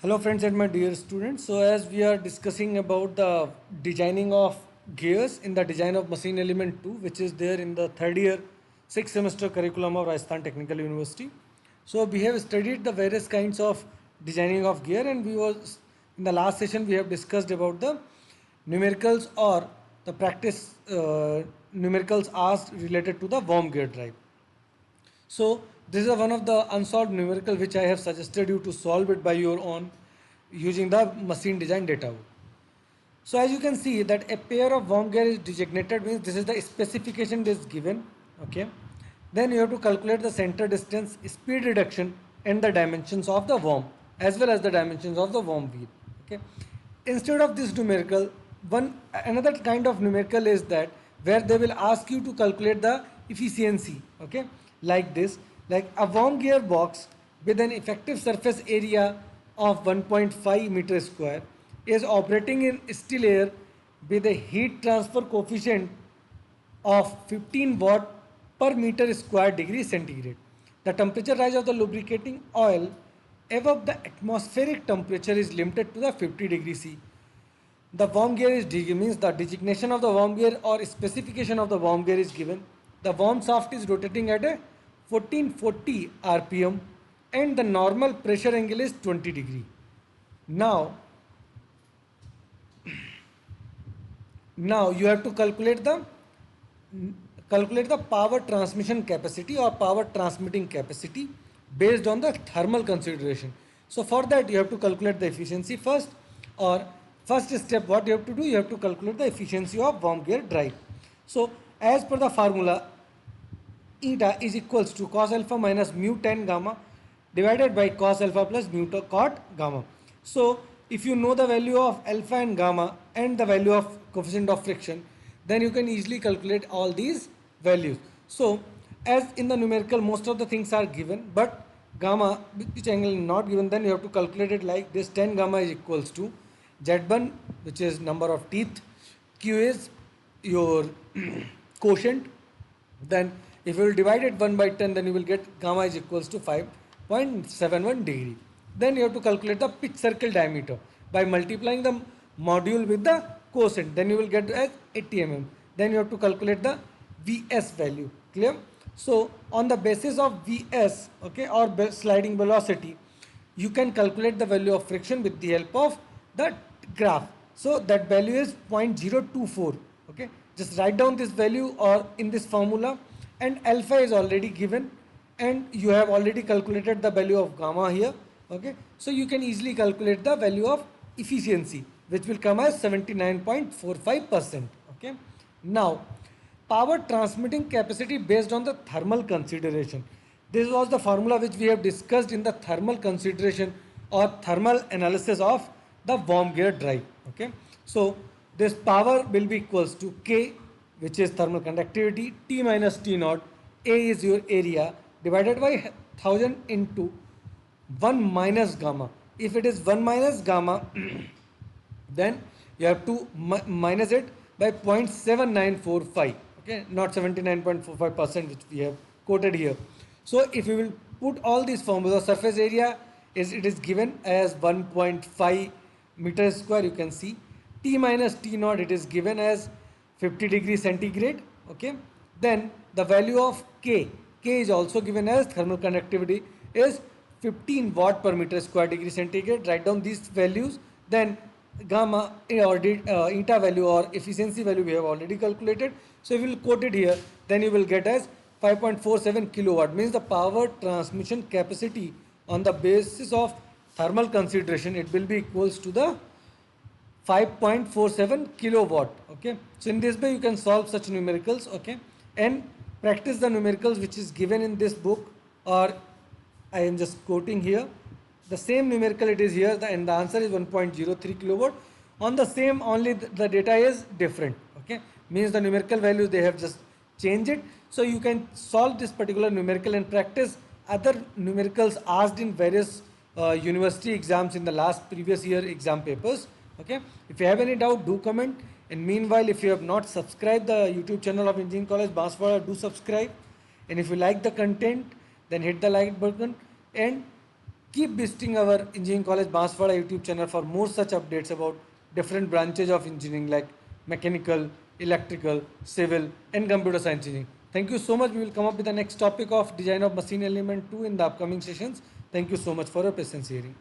Hello friends and my dear students. So as we are discussing about the designing of gears in the design of machine element 2, which is there in the third year 6th semester curriculum of Rajasthan Technical University. So we have studied the various kinds of designing of gear, and we was in the last session we have discussed about the numericals or the practice numericals asked related to the worm gear drive. So this is one of the unsolved numerical which I have suggested you to solve it by your own using the machine design data. So as you can see that a pair of worm gear is designated means this is the specification that is given. Okay. Then you have to calculate the center distance, speed reduction and the dimensions of the worm as well as the dimensions of the worm wheel. Okay. Instead of this numerical, another kind of numerical is that where they will ask you to calculate the efficiency. Okay, like this, like a worm gear box with an effective surface area of 1.5 meter square is operating in still air with a heat transfer coefficient of 15 watt per meter square degree centigrade. The temperature rise of the lubricating oil above the atmospheric temperature is limited to the 50 degree C. The worm gear is means the designation of the worm gear or specification of the worm gear is given. The worm shaft is rotating at a 1440 rpm and the normal pressure angle is 20 degree. Now you have to calculate the power transmission capacity or power transmitting capacity based on the thermal consideration. So for that you have to calculate the efficiency first, or first step what you have to do, you have to calculate the efficiency of worm gear drive. So as per the formula, eta is equals to cos alpha minus mu tan gamma divided by cos alpha plus mu cot gamma. So if you know the value of alpha and gamma and the value of coefficient of friction, then you can easily calculate all these values. So as in the numerical most of the things are given, but gamma which angle is not given, then you have to calculate it like this. Tan gamma is equals to Z1, which is number of teeth, Q is your quotient, then if you will divide it 1 by 10, then you will get gamma is equals to 5.71 degree. Then you have to calculate the pitch circle diameter by multiplying the module with the quotient. Then you will get as 80 mm. Then you have to calculate the Vs value. Clear? So on the basis of Vs, okay, or sliding velocity, you can calculate the value of friction with the help of the graph. So that value is 0.024. Okay, just write down this value or in this formula, and alpha is already given and you have already calculated the value of gamma here. Okay, so you can easily calculate the value of efficiency, which will come as 79.45%. Okay, now power transmitting capacity based on the thermal consideration. This was the formula which we have discussed in the thermal consideration or thermal analysis of the worm gear drive. Okay, so this power will be equals to K, which is thermal conductivity, T minus T naught. A is your area divided by 1000 into 1 minus gamma. If it is 1 minus gamma, then you have to minus it by 0.7945. Okay, not 79.45% which we have quoted here. So if you will put all these formulas, surface area is it is given as 1.5 meter square. You can see T minus T naught, it is given as 50 degree centigrade. Okay, then the value of K is also given as thermal conductivity is 15 watt per meter square degree centigrade. Write down these values. Then gamma or eta value or efficiency value we have already calculated. So if you will quote it here, then you will get as 5.47 kilowatt, means the power transmission capacity on the basis of thermal consideration, it will be equals to the 5.47 kilowatt. Okay, so in this way you can solve such numericals. Okay, and practice the numericals which is given in this book, or I am just quoting here the same numerical it is here, and the answer is 1.03 kilowatt. On the same, only the data is different. Okay, means the numerical value they have just changed it. So you can solve this particular numerical and practice other numericals asked in various university exams in the last previous year exam papers. Okay, if you have any doubt, do comment. And meanwhile, if you have not subscribed the YouTube channel of Engineering College Banswara, do subscribe. And if you like the content, then hit the like button and Keep visiting our Engineering College Banswara YouTube channel for more such updates about different branches of engineering like mechanical, electrical, civil, and computer science engineering. Thank you so much. We will come up with the next topic of design of machine element 2 in the upcoming sessions. Thank you so much for your patience hearing.